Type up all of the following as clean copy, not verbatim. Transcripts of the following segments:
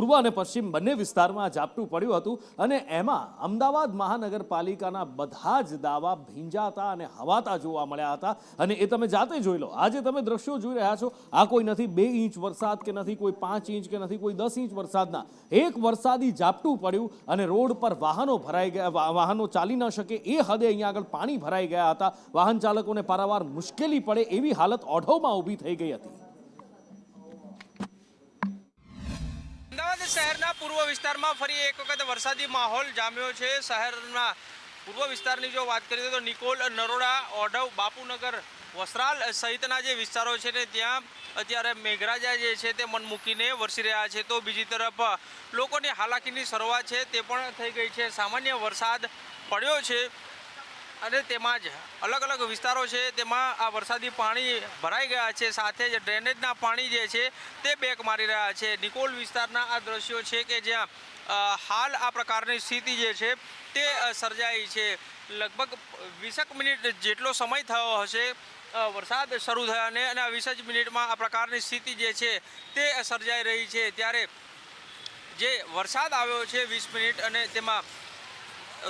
પૂર્વ અને પશ્ચિમ બંને વિસ્તારમાં ઝાપટું પડ્યું હતું અને એમાં અમદાવાદ મહાનગરપાલિકાના બધા જ દાવા ભીંજાતા અને હવાતા જોવા મળ્યા હતા અને એ તમે જાતે જોઈ લો। આજે તમે દ્રશ્યો જોઈ રહ્યા છો, આ કોઈ નથી 2 ઇંચ વરસાદ કે નથી કોઈ 5 ઇંચ કે નથી કોઈ 10 ઇંચ વરસાદના, એક વરસાદી ઝાપટું પડ્યું અને રોડ પર વાહનો ભરાઈ ગયા, વાહનો ચાલી ન શકે એ હદે અહીંયા આગળ પાણી ભરાઈ ગયા હતા। વાહન ચાલકોને પારાવાર મુશ્કેલી પડે એવી હાલત ઓઢવમાં ઊભી થઈ ગઈ હતી। અમદાવાદ શહેરના પૂર્વ વિસ્તારમાં ફરી એક વખત વરસાદી માહોલ જામ્યો છે। શહેરના પૂર્વ વિસ્તારની જો વાત કરીએ તો નિકોલ, નરોડા, ઓઢવ, બાપુનગર, વસ્ત્રાલ સહિતના જે વિસ્તારો છે ને ત્યાં અત્યારે મેઘરાજા જે છે તે મન મૂકીને વરસી રહ્યા છે। તો બીજી તરફ લોકોની હાલાકીની શરૂઆત છે તે પણ થઈ ગઈ છે। સામાન્ય વરસાદ પડ્યો છે અને તેમાં જ અલગ અલગ વિસ્તારો છે તેમાં આ વરસાદી પાણી ભરાઈ ગયા છે, સાથે જ ડ્રેનેજના પાણી જે છે તે બેક મારી રહ્યા છે। નિકોલ વિસ્તારના આ દ્રશ્યો છે કે જ્યાં હાલ આ પ્રકારની સ્થિતિ જે છે તે સર્જાઈ છે। લગભગ 20 મિનિટ જેટલો સમય થયો હશે વરસાદ શરૂ થયાને અને આ 20 જ મિનિટમાં આ પ્રકારની સ્થિતિ જે છે તે સર્જાઈ રહી છે। ત્યારે જે વરસાદ આવ્યો છે 20 મિનિટ અને તેમાં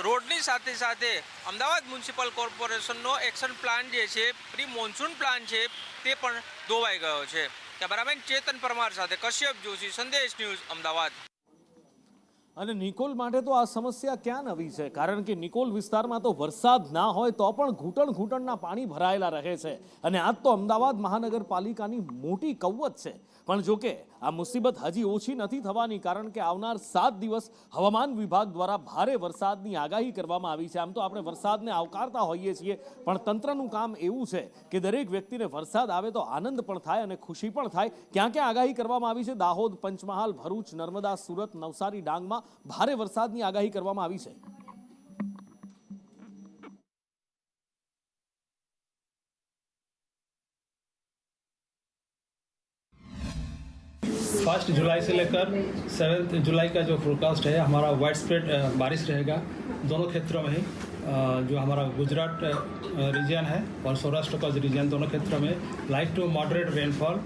રોડની સાથે સાથે અમદાવાદ મ્યુનિસિપલ કોર્પોરેશનનો એક્શન પ્લાન જે છે, પ્રી મોન્સૂન પ્લાન છે તે પણ ધોવાઈ ગયો છે। કેમેરામેન ચેતન પરમાર સાથે કશ્યપ જોશી, સંદેશ ન્યૂઝ, અમદાવાદ। અને નિકોલ માટે તો આ સમસ્યા ક્યાં નવી છે, કારણ કે નિકોલ વિસ્તારમાં તો વરસાદ ના હોય તો પણ ઘૂંટણના પાણી ભરાયેલા રહે છે અને આજ તો અમદાવાદ મહાનગરપાલિકાની મોટી કવત છે। પણ જો કે આ મુસીબત હજી ઓછી નથી થવાની, કારણ કે આવનાર 7 દિવસ હવામાન વિભાગ દ્વારા ભારે વરસાદની આગાહી કરવામાં આવી છે। આમ તો આપણે વરસાદને આવકારતા હોઈએ છીએ, પણ તંત્રનું કામ એવું છે કે દરેક વ્યક્તિને વરસાદ આવે તો આનંદ પણ થાય અને ખુશી પણ થાય। ક્યાં ક્યાં આગાહી કરવામાં આવી છે? દાહોદ, પંચમહાલ, ભરૂચ, નર્મદા, સુરત, નવસારી, ડાંગમાં ભારે વરસાદની આગાહી કરવામાં આવી છે। फर्स्ट जुलाई से लेकर 7 जुलाई का जो फोरकास्ट है हमारा वाइड स्प्रेड बारिश रहेगा दोनों क्षेत्रों में ही। जो हमारा गुजरात रीजन है और सौराष्ट्र का रीजन, दोनों क्षेत्रों में light to moderate rainfall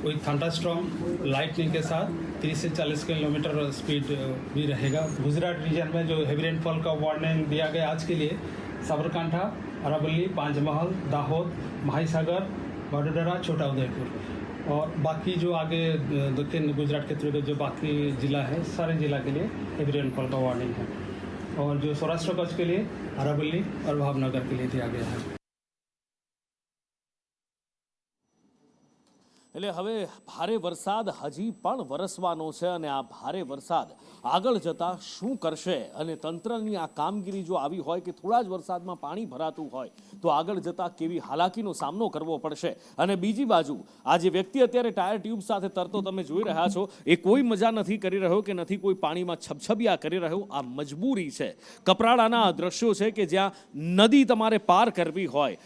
with thunderstorm lightning के साथ 30 से 40 किलोमीटर स्पीड भी रहेगा। गुजरात रीजन में जो हेवी रेनफॉल का वार्निंग दिया गया आज के लिए साबरकांठा, अरावली, पांचमहल, दाहोद, माहीसागर, वडोदरा, छोटा उदयपुर और बाकी जो आगे दक्षिण गुजरात क्षेत्र के जो बाकी जिला है सारे जिला के लिए हेवी रेनफॉल का वार्निंग है। और जो सौराष्ट्र कच्छ के लिए अरावली और भावनगर के लिए दिया गया है। એટલે હવે ભારે વરસાદ હજી પણ વરસવાનો છે અને આ ભારે વરસાદ આગળ જતા શું કરશે અને તંત્રની આ કામગીરી જો આવી હોય કે થોડા જ વરસાદમાં પાણી ભરાતું હોય તો આગળ જતા કેવી હાલાકીનો સામનો કરવો પડશે। અને બીજી બાજુ આ જે વ્યક્તિ અત્યારે ટાયર ટ્યુબ સાથે તરતો તમે જોઈ રહ્યા છો એ કોઈ મજા નથી કરી રહ્યો કે નથી કોઈ પાણીમાં છબછબિયા કરી રહ્યો, આ મજબૂરી છે। કપરાડાના આ દ્રશ્યો છે કે જ્યાં નદી તમારે પાર કરવી હોય,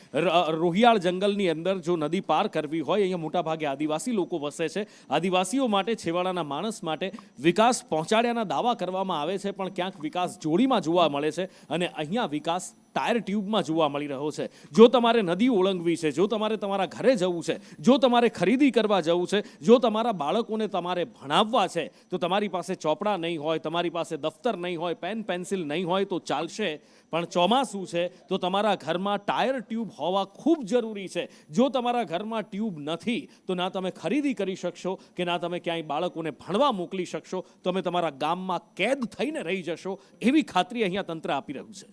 રોહિયાળ જંગલની અંદર જો નદી પાર કરવી હોય, અહીંયા મોટાભાગે આદિવાસી લોકો વસે છે। આદિવાસીઓ માટે, છેવાડાના માણસ માટે વિકાસ પહોંચાડ્યાના દાવા કરવામાં આવે છે, પણ ક્યાંક વિકાસ જોડીમાં જોવા મળે છે અને અહીંયા વિકાસ ટાયર ટ્યુબમાં જોવા મળી રહ્યો છે। જો તમારે નદી ઓળંગવી છે, જો તમારે તમારા ઘરે જવું છે, જો તમારે ખરીદી કરવા જવું છે, જો તમારા બાળકોને તમારે ભણાવવા છે તો તમારી પાસે ચોપડા નહીં હોય, તમારી પાસે દફતર નહીં હોય, પેન પેન્સિલ નહીં હોય તો ચાલશે, પણ ચોમાસું છે તો તમારા ઘરમાં ટાયર ટ્યુબ હોવા ખૂબ જરૂરી છે। જો તમારા ઘરમાં ટ્યુબ નથી તો ના તમે ખરીદી કરી શકશો કે ના તમે ક્યાંય બાળકોને ભણવા મોકલી શકશો, તમે તમારા ગામમાં કેદ થઈને રહી જશો એવી ખાતરી અહીંયા તંત્ર આપી રહ્યું છે।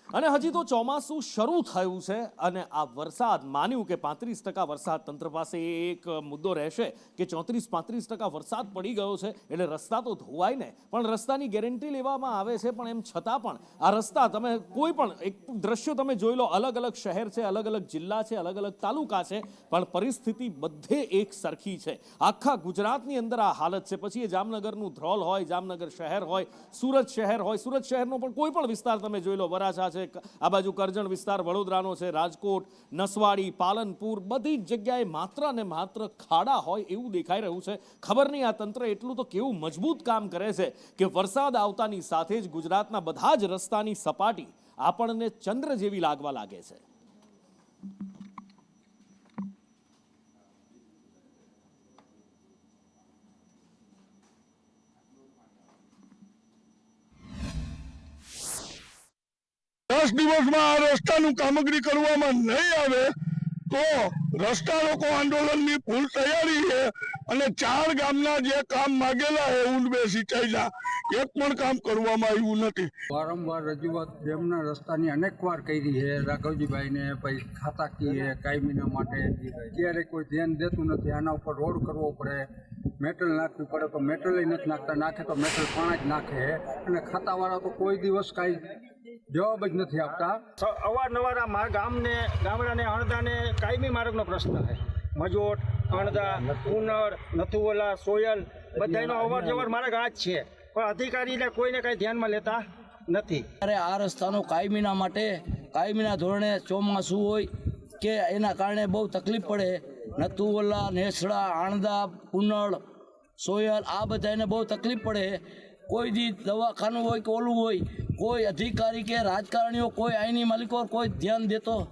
અને હજી તો ચોમાસું શરૂ થયું છે અને આ વરસાદ માન્યું કે 35% વરસાદ તંત્ર પાસે એક મુદ્દો રહેશે કે 34-35% વરસાદ પડી ગયો છે એટલે રસ્તા તો ધોવાય ને, પણ રસ્તાની ગેરંટી લેવામાં આવે છે, પણ એમ છતાં પણ આ રસ્તા તમે કોઈ પણ એક દ્રશ્યો તમે જોઈ લો, અલગ અલગ શહેર છે, અલગ અલગ જિલ્લા છે, અલગ અલગ તાલુકા છે, પણ પરિસ્થિતિ બધે એક સરખી છે। આખા ગુજરાતની અંદર આ હાલત છે। પછી એ જામનગરનું ધ્રોલ હોય, જામનગર શહેર હોય, સુરત શહેર હોય, સુરત શહેરનો પણ કોઈ પણ વિસ્તાર તમે જોઈ લો, વરાછા છે, આ બાજુ કરજણ વિસ્તાર વડોદરાનો છે, રાજકોટ, નસવાડી, પાલનપુર, બધી જ જગ્યાએ માત્ર ને માત્ર ખાડા હોય એવું દેખાઈ રહ્યું છે। ખબર નહીં આ તંત્ર એટલું તો કેવું મજબૂત કામ કરે છે કે વરસાદ આવતાની સાથે જ ગુજરાતના બધા જ રસ્તાની સપાટી આપણને ચંદ્ર જેવી લાગવા લાગે છે. દસ દિવસમાં આ રસ્તાનું કામગીરી કરવામાં નહીં આવે તો રસ્તા રોકો આંદોલનની ફૂલ તૈયારી છે અને 4 ગામના જે કામ માગેલા છે ઊંડ બે સિંચાઈના એક પણ કામ કરવામાં આવ્યું નથી. વારંવાર રજૂઆત ડેમના રસ્તાની અનેક વાર કરી છે રાઘવજીભાઈને, પછી ખાતાકીય કાયમીના માટે. અત્યારે કોઈ ધ્યાન દેતું નથી. આના ઉપર રોડ કરવો પડે, મેટલ નાખવી પડે તો મેટલ નથી નાખતા, નાખે તો મેટલ પાણા જ નાખે. અને ખાતાવાળા તો કોઈ દિવસ કાંઈ જવાબ જ નથી આપતા. અવારનવાર આ ગામડાને અણદાને કાયમી માર્ગનો પ્રશ્ન છે. મજોટ, અણદા, કુનર, નથુવલા, સોયલ બધાનો અવર જવર માર્ગ આ જ છે, પણ અધિકારીને કોઈને કંઈ ધ્યાનમાં લેતા નથી. ત્યારે આ રસ્તાનો કાયમીના માટે કાયમીના ધોરણે ચોમાસું હોય કે એના કારણે બહુ તકલીફ પડે. નથુવલા, નેસડા, આણદા, પુનળ, સોયલ આ બધાને બહુ તકલીફ પડે. કોઈ દી દવાખાનું હોય કે ઓલું હોય, કોઈ અધિકારી કે રાજકારણીઓ, કોઈ આઈની માલિકો કોઈ ધ્યાન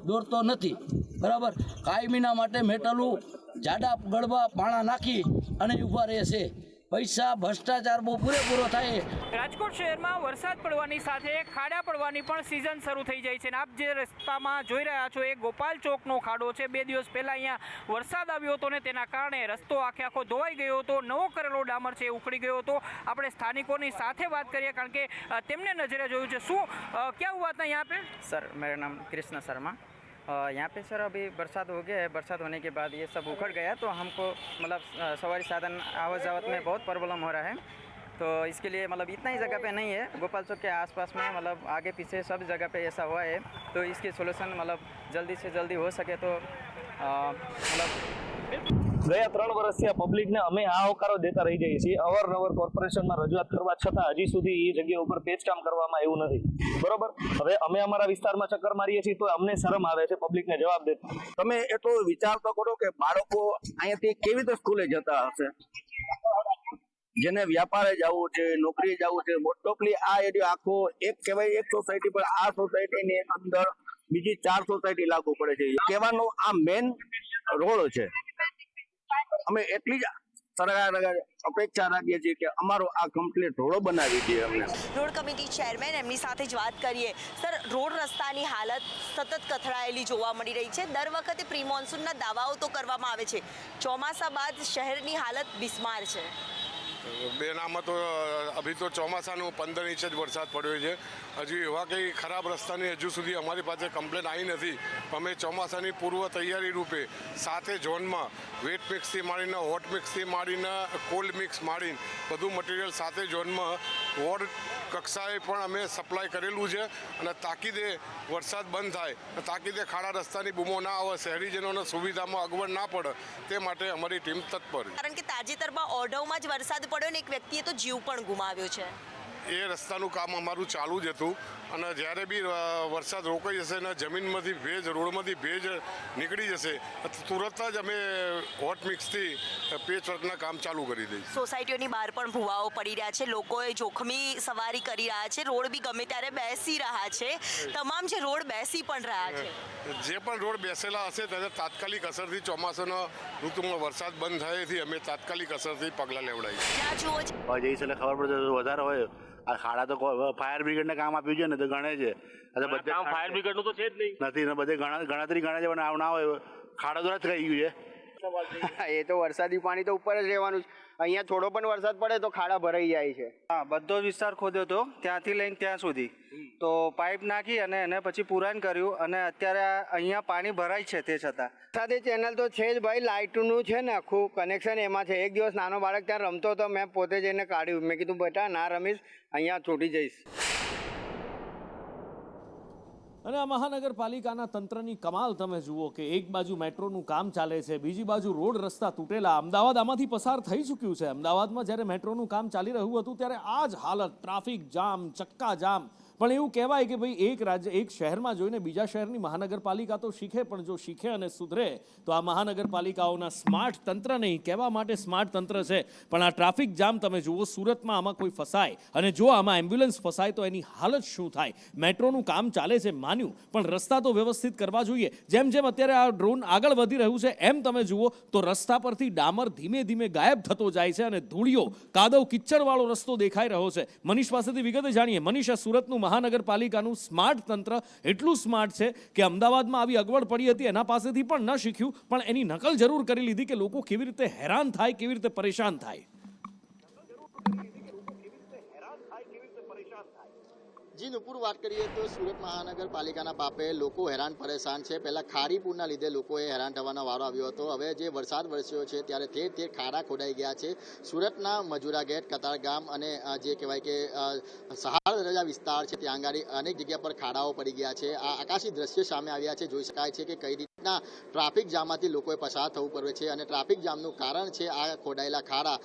દોરતો નથી. બરાબર, કાયમીના માટે મેટલું જાડા ગળવા પાણા નાખી અને ઊભા રહે છે. પૈસા ભ્રષ્ટાચાર બહુ પૂરેપૂરો થાય. રાજકોટ શહેરમાં વરસાદ પડવાની સાથે ખાડા પડવાની પણ સિઝન શરૂ થઈ જાય છે. આપ જે રસ્તામાં જોઈ રહ્યા છો એ ગોપાલ ચોકનો ખાડો છે. 2 દિવસ પહેલાં અહીંયા વરસાદ આવ્યો હતો ને તેના કારણે રસ્તો આખો ધોવાઈ ગયો હતો. નવો કરેલો ડામર છે એ ઉખડી ગયો હતો. આપણે સ્થાનિકોની સાથે વાત કરીએ કારણ કે તેમને નજરે જોયું છે. શું क्या हुआ था यहाँ पे? सर मेरा नाम कृष्ण शर्मा. यहाँ पे सर अभी बरसात हो गया है. बरसात होने के बाद ये सब उखड़ गया तो हमको मतलब सवारी साधन आवाज जावत में बहुत प्रॉब्लम हो रहा है. तो इसके लिए मतलब इतना ही जगह पे नहीं है, गोपाल चौक के आसपास में मतलब आगे पीछे सब जगह पे ऐसा हुआ है. तो इसकी सोल्यूशन मतलब जल्दी से जल्दी हो सके तो मतलब ગયા 3 વર્ષથી આ પબ્લિકને અમે આ આવકારો દેતા રહી જઈએ છીએ. અવારનવાર કોર્પોરેશનમાં રજૂઆત કરવા છતાં હજી સુધી એ જગ્યા ઉપર પેચકામ કરવામાં આવ્યું નથી. બરોબર, હવે અમે અમારા વિસ્તારમાં ચક્કર મારીએ છીએ તો અમને શરમ આવે છે પબ્લિકને જવાબ દેતા. તમે એટલો વિચાર તો કરો કે બાળકો અહીંયાથી કેવી રીતે સ્કૂલે જતા હશે, જેને વ્યાપારે જવું છે, નોકરીએ જવું છે. મોસ્ટ ઓફલી આ એરિયા આખો એક કહેવાય એક સોસાયટી, પણ આ સોસાયટીની અંદર બીજી 4 સોસાયટી લાગુ પડે છે. કહેવાનો આ મેન રોડ છે. અમે એટલી જ સરકાર અપેક્ષા રાખીએ છીએ કે અમારો આ કમ્પ્લીટ રોડ બનાવી દે. અમને રોડ કમિટી ચેરમેન એમની સાથે જ વાત કરીએ. સર, રોડ રસ્તાની હાલત સતત કથળાયેલી જોવા મળી રહી છે. દર વખતે પ્રી મોન્સૂનના દાવાઓ તો કરવામાં આવે છે, ચોમાસા બાદ શહેરની હાલત બિસ્માર છે. બેન, આમાં તો અભી તો ચોમાસાનું 15 ઇંચ જ વરસાદ પડ્યો છે. હજુ એવા કંઈ ખરાબ રસ્તાની હજુ સુધી અમારી પાસે કમ્પ્લેન આવી નથી. અમે ચોમાસાની પૂર્વ તૈયારી રૂપે 7 ઝોનમાં વેટ મિક્સથી માંડીને હોટ મિક્સથી માંડીને કોલ્ડ મિક્સ માંડીને બધું મટીરિયલ 7 ઝોનમાં વોર્ડ કક્ષાએ પણ અમે સપ્લાય કરેલું છે. અને તાકીદે વરસાદ બંધ થાય, તાકીદે ખાડા રસ્તાની બૂમો ના આવે, શહેરીજનોને સુવિધામાં અગવડ ના પડે તે માટે અમારી ટીમ તત્પર છે. કારણ કે તાજેતરમાં ઓઢવમાં જ વરસાદ પડ્યો ને એક વ્યક્તિએ તો જીવ પણ ગુમાવ્યો છે. એ રસ્તાનું કામ અમારું ચાલુ જ હતું અને જ્યારે બી વરસાદ રોકાઈ જશે ને જમીનમાંથી ભેજ, રોડમાંથી ભેજ નીકળી જશે તુરત જ અમે હોટ મિક્સથી પેચવર્કના કામ ચાલુ કરી દઈશું. સોસાયટીઓની બહાર પણ ભૂવાઓ પડી રહ્યા છે, લોકોએ જોખમી સવારી કરી રહ્યા છે, રોડ બી ગમે ત્યારે બેસી રહ્યા છે. તમામ જે રોડ બેસી પણ રહ્યા છે, જે પણ રોડ બેસેલા હશે તેને તાત્કાલિક અસરથી ચોમાસાના ઋતુમાં વરસાદ બંધ થાય એથી અમે તાત્કાલિક અસરથી પગલાં લેવડાવીએ. જ્યાં જુઓ જઈશ એટલે ખબર પડે વધારે હોય. આ ખાડા તો ફાયર બ્રિગેડને કામ આપ્યું છે ને તો ગણે છે. બધે ફાયર બ્રિગેડનું તો છે જ નહીં, નથી ને બધે ગણતરી ગણે છે, પણ ના હોય. ખાડા તો જ થઈ ગયું છે. એ તો વરસાદી પાણી તો ઉપર જ રહેવાનું છે. અહીંયા થોડો પણ વરસાદ પડે તો ખાડા ભરાઈ જાય છે. હા, બધો વિસ્તાર ખોદ્યો હતો ત્યાંથી લઈને ત્યાં સુધી. તો પાઇપ નાખી અને એને પછી પુરાણ કર્યું અને અત્યારે અહીંયા પાણી ભરાય છે. તે છતાં સાથે ચેનલ તો છે જ ભાઈ, લાઇટનું છે ને આખું કનેક્શન એમાં છે. એક દિવસ નાનો બાળક ત્યાં રમતો હતો, મેં પોતે જઈને કાઢ્યું. મેં કીધું બેટા ના રમીશ, અહીંયા છૂટી જઈશ. અને આ મહાનગરપાલિકાના તંત્રની કમાલ તમે જુઓ કે એક બાજુ મેટ્રોનું કામ ચાલે છે, બીજી બાજુ રોડ રસ્તા તૂટેલા. અમદાવાદ આમાંથી પસાર થઈ ચૂક્યું છે. અમદાવાદમાં જ્યારે મેટ્રોનું કામ ચાલી રહ્યું હતું ત્યારે આ જ હાલત, ટ્રાફિક જામ, ચક્કા જામ, પણ એવું કહેવાય કે ભાઈ એક શહેરમાં જોઈને બીજા શહેરની મહાનગરપાલિકા તો શીખે, પણ જો શીખે અને સુધરે તો આ મહાનગરપાલિકાઓના સ્માર્ટ તંત્ર નહીં, કહેવા માટે સ્માર્ટ તંત્ર છે, પણ આ ટ્રાફિક જામ તમે જુઓ, સુરતમાં આમાં કોઈ ફસાય અને જો આમાં એમ્બ્યુલન્સ ફસાય તો એની હાલત શું થાય. મેટ્રોનું કામ ચાલે છે માન્યું, પણ રસ્તા તો વ્યવસ્થિત કરવા જોઈએ. જેમ જેમ અત્યારે આ ડ્રોન આગળ વધી રહ્યું છે એમ તમે જુઓ તો રસ્તા પરથી ડામર ધીમે ધીમે ગાયબ થતો જાય છે અને ધૂળિયો કાદવ કિચ્ચડવાળો રસ્તો દેખાઈ રહ્યો છે. મનીષ પાસેથી વિગતે જાણીએ. મનીષ, આ સુરતનું મહાનગરપાલિકાનું સ્માર્ટ તંત્ર એટલું સ્માર્ટ છે કે અમદાવાદમાં આવી અગવડ પડી હતી એના પાસેથી પણ ન શીખ્યું, પણ એની નકલ જરૂર કરી લીધી કે લોકો કેવી રીતે હેરાન થાય, કેવી રીતે પરેશાન થાય. જી નુપુર, વાત કરીએ તો સુરત મહાનગરપાલિકાના પાપે લોકો હેરાન પરેશાન છે. પહેલાં ખારી પૂરના લીધે લોકોએ હેરાન થવાનો વારો આવ્યો હતો. હવે જે વરસાદ વરસ્યો છે ત્યારે ઠેર ખાડા ખોદાઈ ગયા છે. સુરતના મજૂરા ગેટ, કતારગામ અને જે કહેવાય કે સહાર દરજા વિસ્તાર છે ત્યાં આગળ અનેક જગ્યા પર ખાડાઓ પડી ગયા છે. આ આકાશી દ્રશ્ય સામે આવ્યા છે. જોઈ શકાય છે કે કઈ રીતના ટ્રાફિક જામમાંથી લોકોએ પસાર થવું પડે છે અને ટ્રાફિક જામનું કારણ છે આ ખોદાયેલા ખાડા.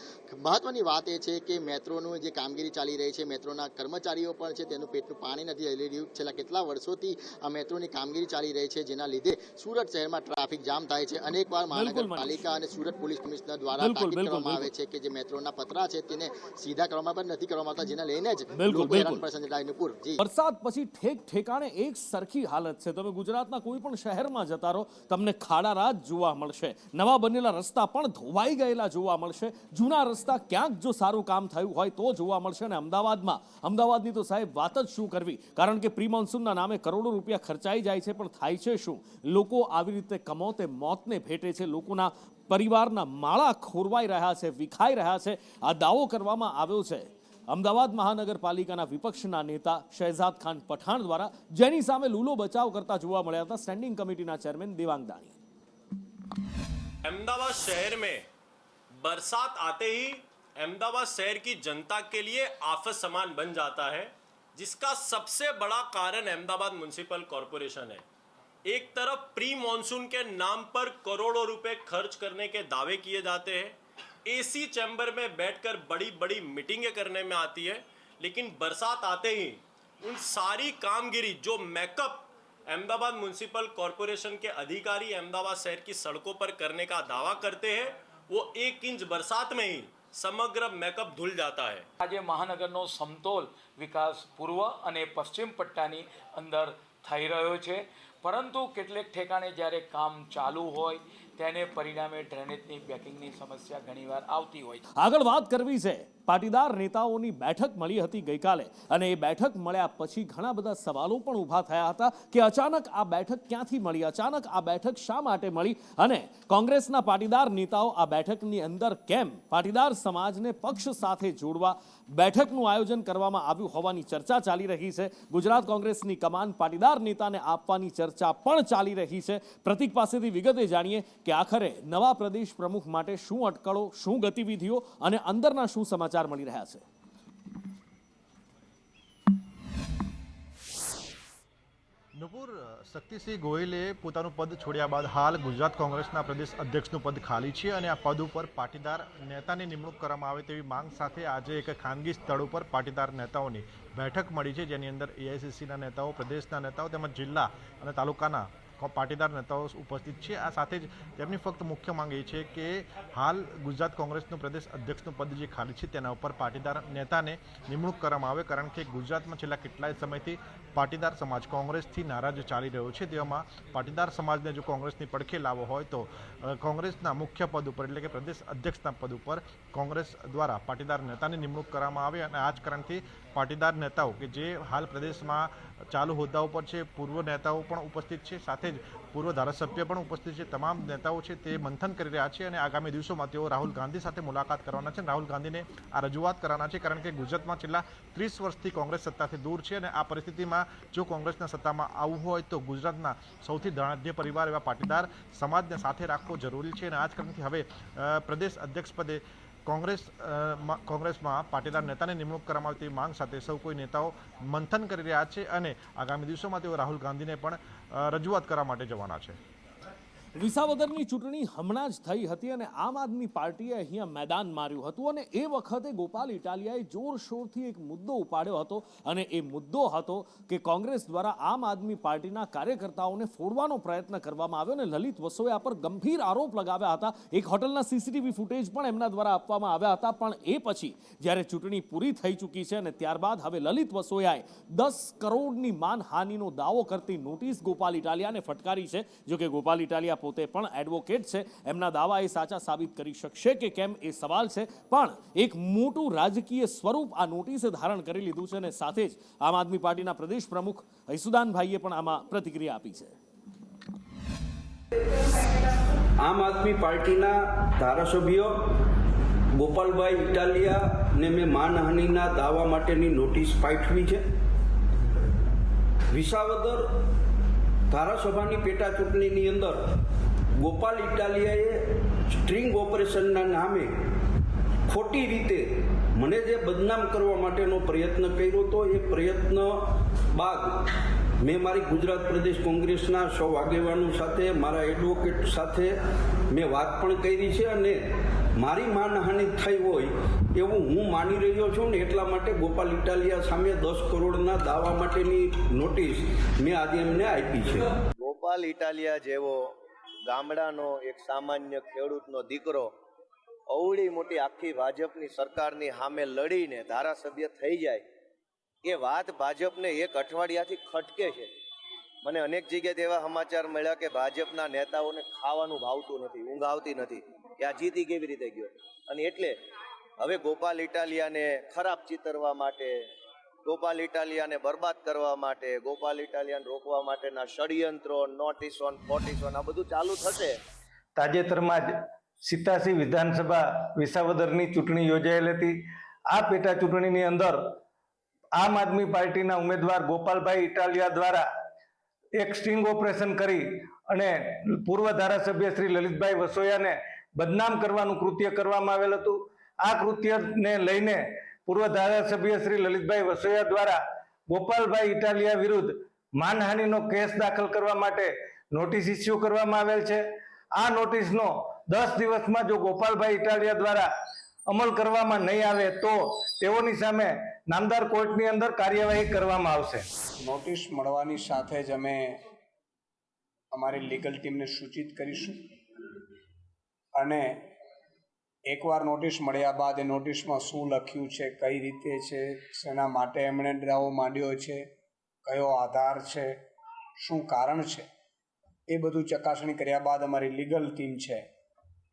મહત્વની વાત એ છે કે મેટ્રોનું જે કામગીરી ચાલી રહી છે, મેટ્રોના કર્મચારીઓ પણ છે તેનું પેટનું પાણી નથી હલી રહ્યું. છેલ્લા કેટલા વર્ષોથી આ મેટ્રોની કામગીરી ચાલી રહી છે, જેના લીધે સુરત શહેરમાં ટ્રાફિક જામ થાય છે. અનેકવાર મહાનગરપાલિકા અને સુરત પોલીસ કમિશનર દ્વારા તાકીદ કરવામાં આવે છે કે જે મેટ્રોના પતરા છે તેને સીધા કરવામાં પણ નથી કરવામાં આવતા, જેના લઈને જ લોકો હેરાન પરેશાન થાય. નુપુર, જી, વરસાદ પછી ઠેકાણે એક સરખી હાલત છે. તમે ગુજરાતના કોઈ પણ શહેરમાં જતા રહો તમને ખાડારાજ જોવા મળશે. નવા બનેલા રસ્તા પણ ધોવાઈ ગયેલા જોવા મળશે. જૂના રસ્તા ક્યાંક જો સારું કામ થયું હોય તો જોવા મળશે. અને અમદાવાદની તો સાહેબ વાત જ શું કરવી, કારણ કે પ્રી મોન્સૂનના નામે કરોડો રૂપિયા ખર્ચાઈ જાય છે, પણ થાય છે શું? લોકો આવી રીતે કમોતે મોતને ભેટે છે. લોકોના પરિવારના માળા ખોરવાઈ રહ્યા છે, વિખાઈ રહ્યા છે. આ દાવો કરવામાં આવ્યો છે અમદાવાદ મહાનગરપાલિકાના વિપક્ષના નેતા શહેજાદ ખાન પઠાણ દ્વારા, જેની સામે લૂલો બચાવ કરતા જોવા મળ્યા હતા સ્ટેન્ડિંગ કમિટીના ચેરમેન દેવાંગ દાણી. अहमदाबाद शहर में बरसात आते ही अहमदाबाद शहर की जनता के लिए आफत समान बन जाता है, जिसका सबसे बड़ा कारण अहमदाबाद म्युनिसिपल कॉरपोरेशन है. एक तरफ प्री मॉनसून के नाम पर करोड़ों रुपए खर्च करने के दावे किए जाते हैं, एसी चैम्बर में बैठकर बड़ी बड़ी मीटिंगें करने में आती है, लेकिन बरसात आते ही उन सारी कामगिरी जो मेकअप अहमदाबाद म्युनिसिपल कॉरपोरेशन के अधिकारी अहमदाबाद शहर की सड़कों पर करने का दावा करते हैं, वो 1 इंच बरसात में ही સમગ્ર મેકઅપ ધૂલ જાતા હૈ. આજે મહાનગરનો સમતોલ વિકાસ પૂર્વ અને પશ્ચિમ પટ્ટાની અંદર થઈ રહ્યો છે, પરંતુ કેટલેક ઠેકાણે જ્યારે કામ ચાલુ હોય તેને પરિણામે ડ્રેનેજની બેકિંગની સમસ્યા ઘણીવાર આવતી હોય. આગળ વાત કરવી છે, પાટીદાર નેતાઓની બેઠક મળી હતી ગઈકાલે અને એ બેઠક મળ્યા પછી ઘણા બધા સવાલો પણ ઊભા થયા હતા કે અચાનક આ બેઠક ક્યાંથી મળી, અચાનક આ બેઠક શા માટે મળી અને કોંગ્રેસના પાટીદાર નેતાઓ આ બેઠકની અંદર કેમ પાટીદાર સમાજને પક્ષ સાથે જોડવા બેઠકનું આયોજન કરવામાં આવ્યું હોવાની ચર્ચા ચાલી રહી છે. ગુજરાત કોંગ્રેસની કમાન પાટીદાર નેતાને આપવાની ચર્ચા પણ ચાલી રહી છે. પ્રતિક પાસેથી વિગતે જાણીએ કે આખરે નવા પ્રદેશ પ્રમુખ માટે શું અટકળો, શું ગતિવિધિઓ અને અંદરના શું સમાચાર મળી રહ્યા છે. નુપુર, શક્તિસિંહ ગોહિલે પોતાનું પદ છોડ્યા બાદ હાલ ગુજરાત કોંગ્રેસના પ્રદેશ અધ્યક્ષનું પદ ખાલી છે અને આ પદ ઉપર પાટીદાર નેતાની નિમણૂક કરવામાં આવે તેવી માંગ સાથે આજે એક ખાનગી સ્થળ ઉપર પાટીદાર નેતાઓની બેઠક મળી છે, જેની અંદર એઆઈસીસીના નેતાઓ, પ્રદેશના નેતાઓ તેમજ જિલ્લા અને તાલુકાના પાટીદાર નેતાઓ ઉપસ્થિત છે. આ સાથે જ તેમની ફક્ત મુખ્ય માંગ એ છે કે હાલ ગુજરાત કોંગ્રેસનું પ્રદેશ અધ્યક્ષનું પદ જે ખાલી છે તેના ઉપર પાટીદાર નેતાને નિમણૂક કરવામાં આવે, કારણ કે ગુજરાતમાં છેલ્લા કેટલાય સમયથી પાટીદાર સમાજ કોંગ્રેસથી નારાજ ચાલી રહ્યો છે. તેવામાં પાટીદાર સમાજને જો કોંગ્રેસની પડખે લાવવો હોય તો કોંગ્રેસના મુખ્ય પદ ઉપર એટલે કે પ્રદેશ અધ્યક્ષના પદ ઉપર કોંગ્રેસ દ્વારા પાટીદાર નેતાની નિમણૂક કરવામાં આવે અને આ જ કારણથી પાટીદાર નેતાઓ કે જે હાલ પ્રદેશમાં ચાલુ હોદ્દાઓ પર છે, પૂર્વ નેતાઓ પણ ઉપસ્થિત છે, સાથે જ પૂર્વ ધારાસભ્ય પણ ઉપસ્થિત છે, તમામ નેતાઓ છે તે મંથન કરી રહ્યા છે અને આગામી દિવસોમાં તેઓ રાહુલ ગાંધી સાથે મુલાકાત કરવાના છે. રાહુલ ગાંધીને આ રજૂઆત કરવાના છે, કારણ કે ગુજરાતમાં છેલ્લા 30 વર્ષથી કોંગ્રેસ સત્તાથી દૂર છે અને આ પરિસ્થિતિમાં જો કોંગ્રેસના સત્તામાં આવવું હોય તો ગુજરાતના સૌથી ધનાઢ્ય પરિવાર એવા પાટીદાર સમાજને સાથે રાખવો જરૂરી છે અને આ જ કારણથી હવે પ્રદેશ અધ્યક્ષ પદે કોંગ્રેસમાં પાટીદાર નેતાની નિમણૂક કરવામાં આવે તેવી માંગ સાથે સૌ કોઈ નેતાઓ મંથન કરી રહ્યા છે અને આગામી દિવસોમાં તેઓ રાહુલ ગાંધીને પણ રજૂઆત કરવા માટે જવાના છે. વિસાવદરની ચૂંટણી હમણાં જ થઈ હતી અને આમ આદમી પાર્ટીએ અહીંયા મેદાન માર્યું હતું અને એ વખતે ગોપાલ ઇટાલિયાએ જોરશોરથી એક મુદ્દો ઉપાડ્યો હતો અને એ મુદ્દો હતો કે કોંગ્રેસ દ્વારા આમ આદમી પાર્ટીના કાર્યકર્તાઓને ફોડવાનો પ્રયત્ન કરવામાં આવ્યો અને લલિત વસોયા પર ગંભીર આરોપ લગાવ્યા હતા. એક હોટલના સીસીટીવી ફૂટેજ પણ એમના દ્વારા આપવામાં આવ્યા હતા. પણ એ પછી જ્યારે ચૂંટણી પૂરી થઈ ચૂકી છે અને ત્યારબાદ હવે લલિત વસોયાએ 10 કરોડની માનહાનિનો દાવો કરતી નોટિસ ગોપાલ ઇટાલિયાને ફટકારી છે. જો કે ગોપાલ ઇટાલિયા પોતે પણ એડવોકેટ છે, એમના દાવા એ સાચા સાબિત કરી શકશે કે કેમ એ સવાલ છે. પણ એક મોટું રાજકીય સ્વરૂપ આ નોટિસે ધારણ કરી લીધું છે અને સાથે જ આમ આદમી પાર્ટીના પ્રદેશ પ્રમુખ ઈસુદાનભાઈએ પણ આમાં પ્રતિક્રિયા આપી છે. આમ આદમી પાર્ટીના ધારાસભ્યો ગોપાલભાઈ ઇટાલિયાને મેં માનહાનિના દાવા માટેની નોટિસ પાઠવી છે. વિસાવદર ધારાસભાની પેટા ચૂંટણીની અંદર ગોપાલ ઇટાલિયાએ સ્ટ્રિંગ ઓપરેશનના નામે ખોટી રીતે મને જે બદનામ કરવા માટેનો પ્રયત્ન કર્યો હતો, એ પ્રયત્ન બાદ મેં મારી ગુજરાત પ્રદેશ કોંગ્રેસના સૌ આગેવાનો સાથે, મારા એડવોકેટ સાથે મેં વાત પણ કરી છે અને મારી માનહાનિ થઈ હોય એવું હું માની રહ્યો છું ને એટલા માટે ગોપાલ ઇટાલિયા સામે 10 કરોડના દાવા માટેની નોટિસ મેં આજે એમને આપી છે. ગોપાલ ઇટાલિયા જેવો ગામડાનો એક સામાન્ય ખેડૂતનો દીકરો અવળી મોટી આખી ભાજપની સરકારની સામે લડીને ધારાસભ્ય થઈ જાય, એ વાત ભાજપને એક અઠવાડિયાથી ખટકે છે. મને અનેક જગ્યાએ એવા સમાચાર મળ્યા કે ભાજપના નેતાઓને ખાવાનું ભાવતું નથી, ઊંઘ આવતી નથી કે આ જીતી કેવી રીતે ગયો. અને એટલે હવે ગોપાલ ઇટાલિયાને ખરાબ ચિતરવા માટે, ગોપાલ ઇટાલિયાને બરબાદ કરવા માટે, ગોપાલ ઇટાલિયાને રોકવા માટેના ષડયંત્રો, નોટિસો, ફોટિસો આ બધું ચાલુ થશે. તાજેતરમાં જ 87 વિધાનસભા વિસાવદરની ચૂંટણી યોજાયેલી હતી. આ પેટા ચૂંટણીની અંદર આમ આદમી પાર્ટીના ઉમેદવાર ગોપાલભાઈ ઇટાલિયા દ્વારા એક સ્ટિંગ ઓપરેશન કરી અને પૂર્વ ધારાસભ્ય શ્રી લલિતભાઈ વસોયાને બદનામ કરવાનું કૃત્ય કરવામાં આવેલ હતું. આ કૃત્યને લઈને પૂર્વ ધારાસભ્ય શ્રી લલિતભાઈ વસોયા દ્વારા ગોપાલભાઈ ઇટાલિયા વિરુદ્ધ માનહાનિનો કેસ દાખલ કરવા માટે નોટિસ ઇસ્યુ કરવામાં આવેલ છે. આ નોટિસનો 10 દિવસમાં જો ગોપાલભાઈ ઇટાલિયા દ્વારા અમલ કરવામાં નહીં આવે તો તેઓની સામે નામદાર કોર્ટની અંદર કાર્યવાહી કરવામાં આવશે. નોટિસ મળવાની સાથે જ અમે અમારી લીગલ ટીમને સૂચિત કરીશું અને એકવાર નોટિસ મળ્યા બાદ એ નોટિસમાં શું લખ્યું છે, કઈ રીતે છે, શેના માટે એમણે ડરાવો માંડ્યો છે, કયો આધાર છે, શું કારણ છે, એ બધું ચકાસણી કર્યા બાદ અમારી લીગલ ટીમ છે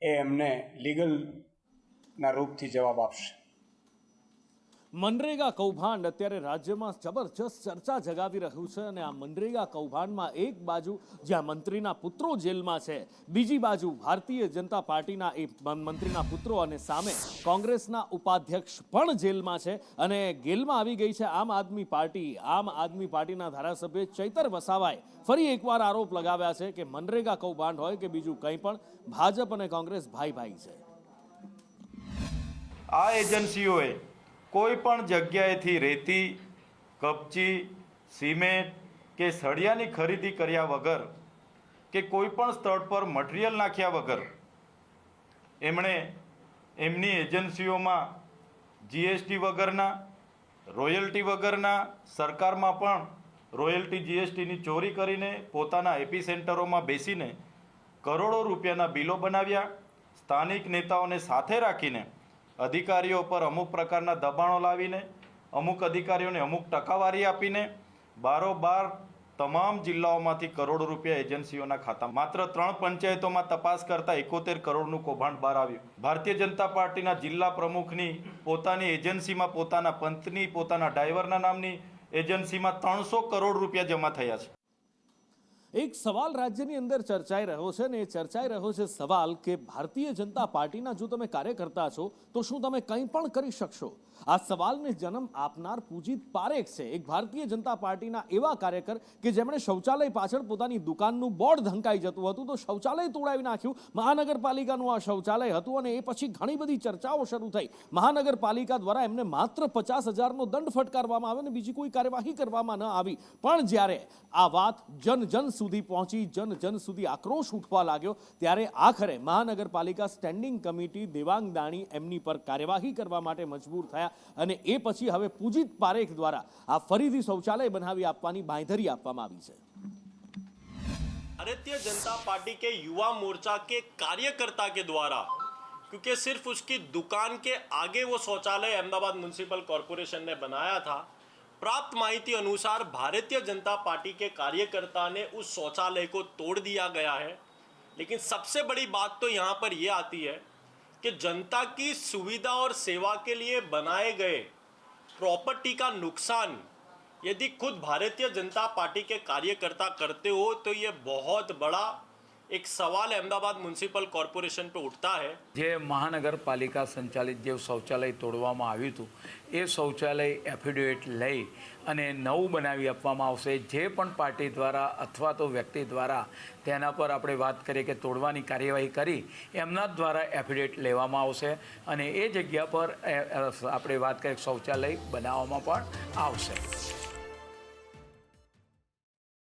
એ એમને લીગલના રૂપથી જવાબ આપશે. મનરેગા કૌભાંડ અત્યારે રાજ્યમાં જબરજસ્ત ચર્ચા જગાવી રહ્યું છે અને આ મનરેગા કૌભાંડમાં એક બાજુ જ્યાં મંત્રીના પુત્રો જેલમાં છે, બીજી બાજુ ભારતીય જનતા પાર્ટીના એ મંત્રીના પુત્રો અને સામે કોંગ્રેસના ઉપાધ્યક્ષ પણ જેલમાં છે અને જેલમાં આવી ગઈ છે આમ આદમી પાર્ટી. આમ આદમી પાર્ટીના ધારાસભ્ય ચૈતર વસાવાએ ફરી એકવાર આરોપ લગાવ્યા છે કે મનરેગા કૌભાંડ હોય કે બીજું કંઈ પણ, ભાજપ અને કોંગ્રેસ ભાઈ ભાઈ છે. આ એજન્સીઓએ કોઈ પણ જગ્યાએથી રેતી, કપચી, સિમેન્ટ કે સળિયાની ખરીદી કર્યા વગર કે કોઈ પણ સ્થળ પર મટીરિયલ નાખ્યા વગર એમણે એમની એજન્સીઓમાં જીએસટી વગરના, રોયલ્ટી વગરના, સરકારમાં પણ રોયલ્ટી જીએસટીની ચોરી કરીને પોતાના એપી સેન્ટરોમાં બેસીને કરોડો રૂપિયાના બિલો બનાવ્યા. સ્થાનિક નેતાઓને સાથે રાખીને અધિકારીઓ પર અમુક પ્રકારના દબાણો લાવીને, અમુક અધિકારીઓને અમુક ટકાવારી આપીને બારોબાર તમામ જિલ્લાઓમાંથી કરોડો રૂપિયા એજન્સીઓના ખાતા. માત્ર 3 પંચાયતોમાં તપાસ કરતા 71 કરોડનું કૌભાંડ બહાર આવ્યું. ભારતીય જનતા પાર્ટીના જિલ્લા પ્રમુખની પોતાની એજન્સીમાં, પોતાના પંથની, પોતાના ડ્રાઈવરના નામની એજન્સીમાં 300 કરોડ રૂપિયા જમા થયા છે. એક સવાલ રાજ્યની અંદર ચર્ચાઈ રહ્યો છે ને એ ચર્ચાઈ રહ્યો છે સવાલ કે ભારતીય જનતા પાર્ટીના જો તમે કાર્યકર્તા છો તો શું તમે કંઈ પણ કરી શકશો? આ સવાલને જન્મ આપનાર પૂજિત પારેખ છે, એક ભારતીય જનતા પાર્ટીના એવા કાર્યકર કે જેમણે શૌચાલય પાછળ પોતાની દુકાનનું બોર્ડ ઢંકાઈ જતું હતું તો શૌચાલય તોડાવી નાખ્યું. મહાનગરપાલિકાનું આ શૌચાલય હતું અને એ પછી ઘણી બધી ચર્ચાઓ શરૂ થઈ. મહાનગરપાલિકા દ્વારા એમને માત્ર 50,000નો દંડ ફટકારવામાં આવ્યો અને બીજી કોઈ કાર્યવાહી કરવામાં ન આવી. પણ જ્યારે આ વાત જન સુધી પહોંચી, જન સુધી આક્રોશ ઉઠવા લાગ્યો, ત્યારે આખરે મહાનગરપાલિકા સ્ટેન્ડિંગ કમિટી દેવાંગ દાણી એમની પર કાર્યવાહી કરવા માટે મજબૂર થયા અને એ પછી હવે પૂજિત પારેખ દ્વારા આ ફરીથી શૌચાલય બનાવી આપવાની બાંયધરી આપવામાં આવી છે. भारतीय जनता पार्टी के युवा मोर्चा के कार्यकर्ता के द्वारा, क्योंकि सिर्फ उसकी दुकान के आगे वो शौचालय अहमदाबाद म्युनिसिपल कॉरपोरेशन ने बनाया था, प्राप्त माहिती अनुसार भारतीय जनता पार्टी के कार्यकर्ता ने उस शौचालय को तोड़ दिया गया है. लेकिन सबसे बड़ी बात तो यहाँ पर यह आती है कि जनता की सुविधा और सेवा के लिए बनाए गए प्रॉपर्टी का नुकसान यदि खुद भारतीय जनता पार्टी के कार्यकर्ता करते हो तो ये बहुत बड़ा एक सवाल अहमदाबाद म्युनिसिपल कॉर्पोरेशन पे उठता है. જે મહાનગરપાલિકા સંચાલિત જે શૌચાલય તોડવામાં આવ્યું હતું એ શૌચાલય એફિડેવિટ લઈ અને નવું બનાવી આપવામાં આવશે. જે પણ પાર્ટી દ્વારા અથવા તો વ્યક્તિ દ્વારા તેના પર આપણે વાત કરીએ કે તોડવાની કાર્યવાહી કરી એમના જ દ્વારા એફિડેવિટ લેવામાં આવશે અને એ જગ્યા પર આપણે વાત કરીએ શૌચાલય બનાવવામાં પણ આવશે.